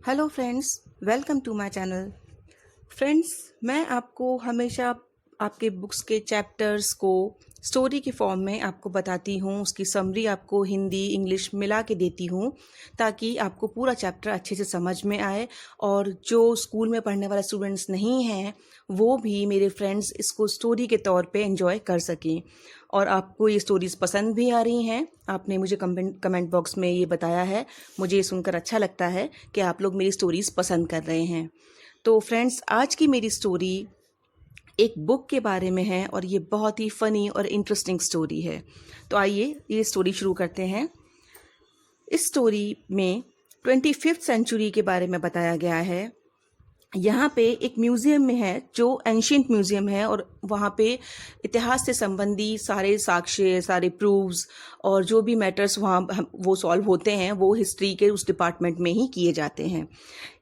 Hello friends, welcome to my channel. Friends, मैं आपको हमेशा आपके बुक्स के चैप्टर्स को स्टोरी के फॉर्म में आपको बताती हूँ। उसकी समरी आपको हिंदी इंग्लिश मिला के देती हूँ ताकि आपको पूरा चैप्टर अच्छे से समझ में आए और जो स्कूल में पढ़ने वाले स्टूडेंट्स नहीं हैं वो भी मेरे फ्रेंड्स इसको स्टोरी के तौर पे एंजॉय कर सकें। और आपको ये स्टोरीज़ पसंद भी आ रही हैं। आपने मुझे कमेंट बॉक्स में ये बताया है। मुझे ये सुनकर अच्छा लगता है कि आप लोग मेरी स्टोरीज़ पसंद कर रहे हैं। तो फ्रेंड्स, आज की मेरी स्टोरी एक बुक के बारे में है और ये बहुत ही फ़नी और इंटरेस्टिंग स्टोरी है। तो आइए ये स्टोरी शुरू करते हैं। इस स्टोरी में 25th सेंचुरी के बारे में बताया गया है। यहाँ पे एक म्यूज़ियम में है जो एंशियंट म्यूज़ियम है और वहाँ पे इतिहास से संबंधी सारे साक्ष्य, सारे प्रूफ्स और जो भी मैटर्स वहाँ वो सॉल्व होते हैं वो हिस्ट्री के उस डिपार्टमेंट में ही किए जाते हैं।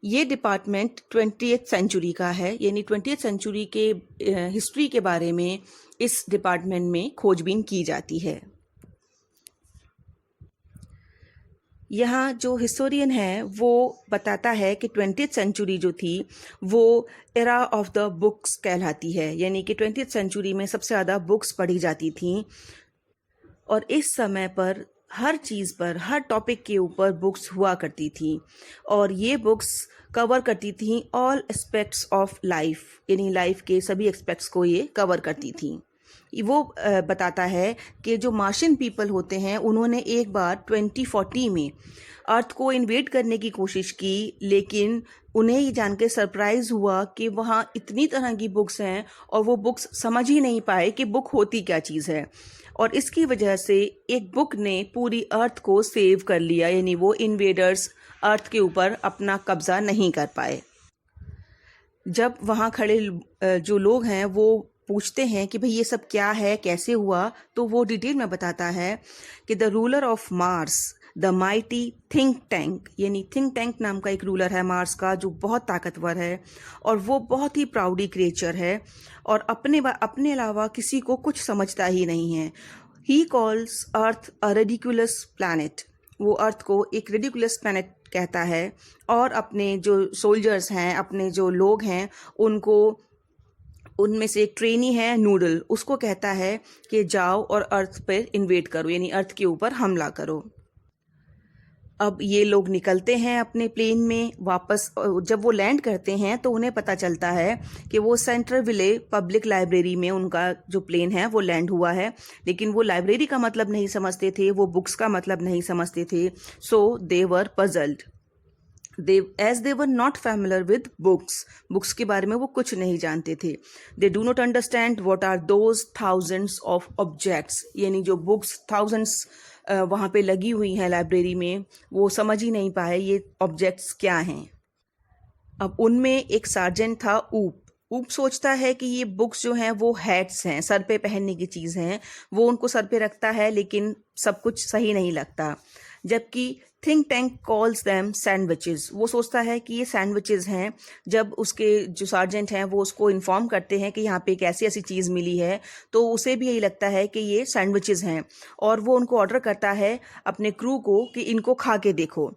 ये डिपार्टमेंट 20th सेंचुरी का है, यानी 20th सेंचुरी के हिस्ट्री के बारे में इस डिपार्टमेंट में खोजबीन की जाती है। यहाँ जो हिस्टोरियन है वो बताता है कि 20th सेंचुरी जो थी वो एरा ऑफ द बुक्स कहलाती है, यानी कि 20th सेंचुरी में सबसे ज़्यादा बुक्स पढ़ी जाती थी और इस समय पर हर चीज़ पर, हर टॉपिक के ऊपर बुक्स हुआ करती थी और ये बुक्स कवर करती थी ऑल एस्पेक्ट्स ऑफ लाइफ, यानी लाइफ के सभी एस्पेक्ट्स को ये कवर करती थी। वो बताता है कि जो मार्शियन पीपल होते हैं उन्होंने एक बार 2040 में अर्थ को इन्वेड करने की कोशिश की, लेकिन उन्हें ये जान के सरप्राइज़ हुआ कि वहाँ इतनी तरह की बुक्स हैं और वो बुक्स समझ ही नहीं पाए कि बुक होती क्या चीज़ है। और इसकी वजह से एक बुक ने पूरी अर्थ को सेव कर लिया, यानी वो इन्वेडर्स अर्थ के ऊपर अपना कब्ज़ा नहीं कर पाए। जब वहाँ खड़े जो लोग हैं वो पूछते हैं कि भाई ये सब क्या है, कैसे हुआ, तो वो डिटेल में बताता है कि the ruler of Mars the mighty think tank, यानी थिंक टैंक नाम का एक रूलर है मार्स का जो बहुत ताकतवर है और वो बहुत ही प्राउडी क्रिएचर है और अपने अलावा किसी को कुछ समझता ही नहीं है। He calls earth a ridiculous planet, वो अर्थ को एक रेडिकुलस प्लैनेट कहता है और अपने जो सोल्जर्स हैं, अपने जो लोग हैं, उनको उनमें से एक ट्रेनी है नूडल, उसको कहता है कि जाओ और अर्थ पर इन्वेड करो, यानी अर्थ के ऊपर हमला करो। अब ये लोग निकलते हैं अपने प्लेन में वापस। जब वो लैंड करते हैं तो उन्हें पता चलता है कि वो सेंट्रल विले पब्लिक लाइब्रेरी में उनका जो प्लेन है वो लैंड हुआ है, लेकिन वो लाइब्रेरी का मतलब नहीं समझते थे, वो बुक्स का मतलब नहीं समझते थे। So they were puzzled, as they were not familiar with books के बारे में वो कुछ नहीं जानते थे। They do not understand what are those thousands of objects, यानी जो बुक्स थाउजेंड्स वहाँ पे लगी हुई हैं लाइब्रेरी में, वो समझ ही नहीं पाए ये ऑब्जेक्ट्स क्या हैं। अब उनमें एक सार्जेंट था ऊप। ऊप सोचता है कि ये बुक्स जो हैं वो हैट्स हैं, सर पे पहनने की चीज़ हैं। वो उनको सर पे रखता है लेकिन सब कुछ सही नहीं लगता। जबकि think tank calls them sandwiches, वो सोचता है कि ये सैंडविचेस हैं। जब उसके जो सार्जेंट हैं वो उसको इन्फॉर्म करते हैं कि यहाँ पे एक ऐसी ऐसी चीज़ मिली है, तो उसे भी यही लगता है कि ये सैंडविचेस हैं और वो उनको ऑर्डर करता है अपने क्रू को कि इनको खा के देखो।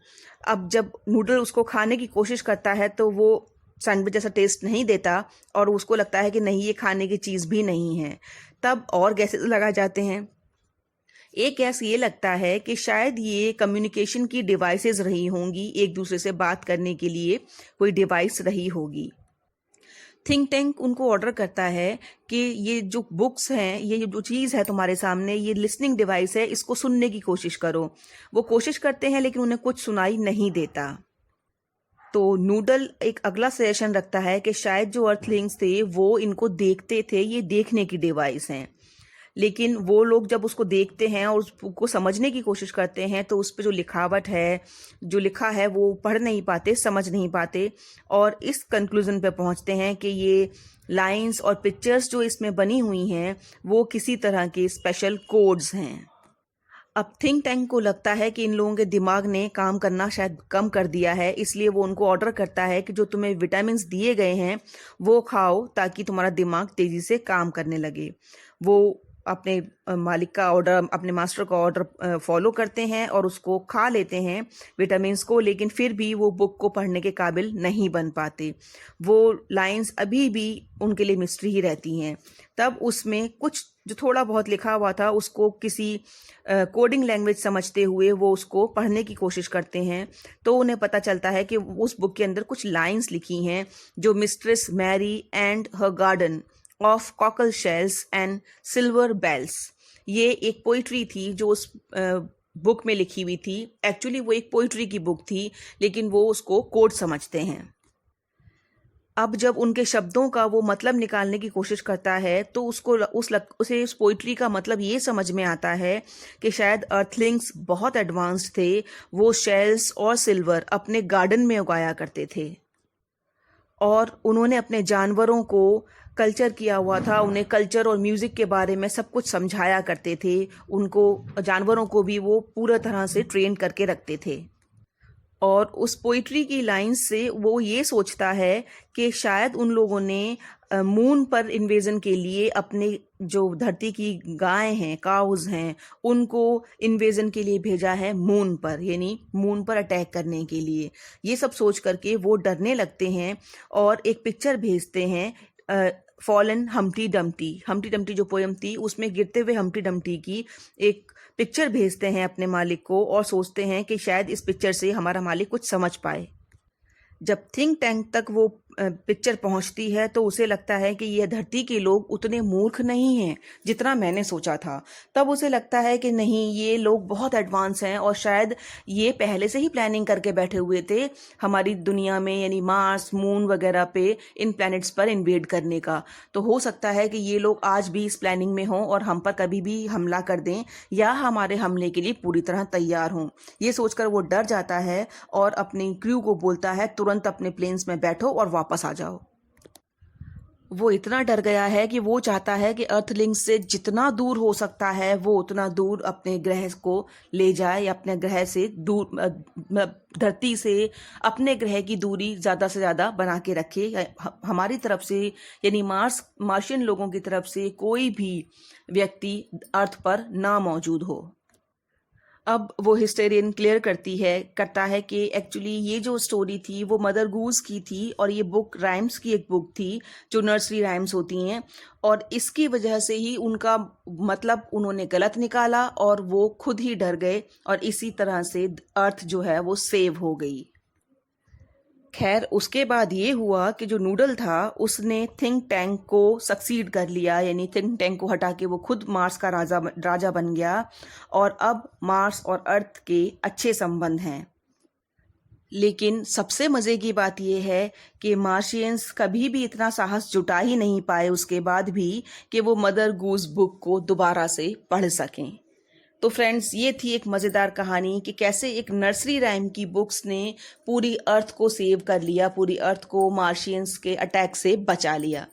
अब जब नूडल उसको खाने की कोशिश करता है तो वो सैंडविच जैसा टेस्ट नहीं देता और उसको लगता है कि नहीं, ये खाने की चीज़ भी नहीं है। तब और गैसेस लगा जाते हैं। एक गैस ये लगता है कि शायद ये कम्युनिकेशन की डिवाइसेस रही होंगी, एक दूसरे से बात करने के लिए कोई डिवाइस रही होगी। थिंक टैंक उनको ऑर्डर करता है कि ये जो बुक्स हैं, ये जो चीज़ है तुम्हारे सामने, ये लिसनिंग डिवाइस है, इसको सुनने की कोशिश करो। वो कोशिश करते हैं लेकिन उन्हें कुछ सुनाई नहीं देता। तो नूडल एक अगला सजेशन रखता है कि शायद जो अर्थलिंग्स थे वो इनको देखते थे, ये देखने की डिवाइस हैं। लेकिन वो लोग जब उसको देखते हैं और उसको समझने की कोशिश करते हैं तो उस पर जो लिखावट है, जो लिखा है, वो पढ़ नहीं पाते, समझ नहीं पाते और इस कंक्लूजन पे पहुंचते हैं कि ये लाइंस और पिक्चर्स जो इसमें बनी हुई हैं वो किसी तरह के स्पेशल कोड्स हैं। अब थिंक टैंक को लगता है कि इन लोगों के दिमाग ने काम करना शायद कम कर दिया है, इसलिए वो उनको ऑर्डर करता है कि जो तुम्हें विटामिन्स दिए गए हैं वो खाओ ताकि तुम्हारा दिमाग तेज़ी से काम करने लगे। वो अपने मालिक का ऑर्डर, अपने मास्टर का ऑर्डर फॉलो करते हैं और उसको खा लेते हैं विटामिन्स को, लेकिन फिर भी वो बुक को पढ़ने के काबिल नहीं बन पाते। वो लाइंस अभी भी उनके लिए मिस्ट्री ही रहती हैं। तब उसमें कुछ जो थोड़ा बहुत लिखा हुआ था उसको किसी कोडिंग लैंग्वेज समझते हुए वो उसको पढ़ने की कोशिश करते हैं, तो उन्हें पता चलता है कि उस बुक के अंदर कुछ लाइंस लिखी हैं जो mistress Mary and her garden of cockle shells and silver bells, ये एक पोइट्री थी जो उस बुक में लिखी हुई थी। एक्चुअली वो एक पोइट्री की बुक थी, लेकिन वो उसको कोड समझते हैं। अब जब उनके शब्दों का वो मतलब निकालने की कोशिश करता है तो उसे उस पोइट्री का मतलब ये समझ में आता है कि शायद अर्थलिंग्स बहुत एडवांस्ड थे, वो शेल्स और सिल्वर अपने गार्डन में उगाया करते थे और उन्होंने अपने जानवरों को कल्चर किया हुआ था, उन्हें कल्चर और म्यूज़िक के बारे में सब कुछ समझाया करते थे, उनको जानवरों को भी वो पूरा तरह से ट्रेन करके रखते थे। और उस पोइट्री की लाइंस से वो ये सोचता है कि शायद उन लोगों ने मून पर इन्वेजन के लिए अपने जो धरती की गायें हैं, काउज हैं, उनको इन्वेजन के लिए भेजा है मून पर, यानी मून पर अटैक करने के लिए। ये सब सोच करके वो डरने लगते हैं और एक पिक्चर भेजते हैं फॉलन हम्टी डम्टी जो पोयम थी उसमें गिरते हुए हम्टी डम्टी की एक पिक्चर भेजते हैं अपने मालिक को और सोचते हैं कि शायद इस पिक्चर से हमारा मालिक कुछ समझ पाए। जब थिंक टैंक तक वो पिक्चर पहुंचती है तो उसे लगता है कि यह धरती के लोग उतने मूर्ख नहीं हैं जितना मैंने सोचा था। तब उसे लगता है कि नहीं, ये लोग बहुत एडवांस हैं और शायद ये पहले से ही प्लानिंग करके बैठे हुए थे हमारी दुनिया में, यानी मार्स, मून वगैरह पे, इन प्लैनेट्स पर इन्वेड करने का। तो हो सकता है कि ये लोग आज भी इस प्लानिंग में हों और हम पर कभी भी हमला कर दें या हमारे हमले के लिए पूरी तरह तैयार हों। ये सोचकर वो डर जाता है और अपनी क्रू को बोलता है तुरंत अपने प्लेन्स में बैठो और वापस आ जाओ। वो इतना डर गया है कि वो चाहता है कि अर्थलिंग से जितना दूर हो सकता है वो उतना दूर अपने ग्रह को ले जाए, या अपने ग्रह से दूर, धरती से अपने ग्रह की दूरी ज़्यादा से ज़्यादा बना के रखे। हमारी तरफ से, यानी मार्शियन लोगों की तरफ से कोई भी व्यक्ति अर्थ पर ना मौजूद हो। अब वो हिस्टेरियन क्लियर करता है कि एक्चुअली ये जो स्टोरी थी वो मदर गूज की थी और ये बुक राइम्स की एक बुक थी जो नर्सरी राइम्स होती हैं, और इसकी वजह से ही उनका मतलब उन्होंने गलत निकाला और वो खुद ही डर गए और इसी तरह से अर्थ जो है वो सेव हो गई। खैर, उसके बाद ये हुआ कि जो नूडल था उसने थिंक टैंक को सक्सीड कर लिया, यानी थिंक टैंक को हटा के वो खुद मार्स का राजा बन गया और अब मार्स और अर्थ के अच्छे संबंध हैं। लेकिन सबसे मज़े की बात यह है कि मार्शियंस कभी भी इतना साहस जुटा ही नहीं पाए उसके बाद भी कि वो मदर गूज बुक को दोबारा से पढ़ सकें। तो फ्रेंड्स, ये थी एक मज़ेदार कहानी कि कैसे एक नर्सरी राइम की बुक्स ने पूरी अर्थ को सेव कर लिया, पूरी अर्थ को मार्शियंस के अटैक से बचा लिया।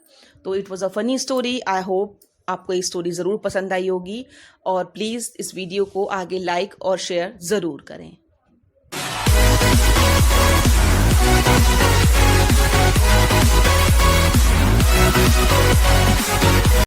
तो it was a funny story. I hope आपको ये स्टोरी ज़रूर पसंद आई होगी और प्लीज़ इस वीडियो को आगे लाइक और शेयर ज़रूर करें।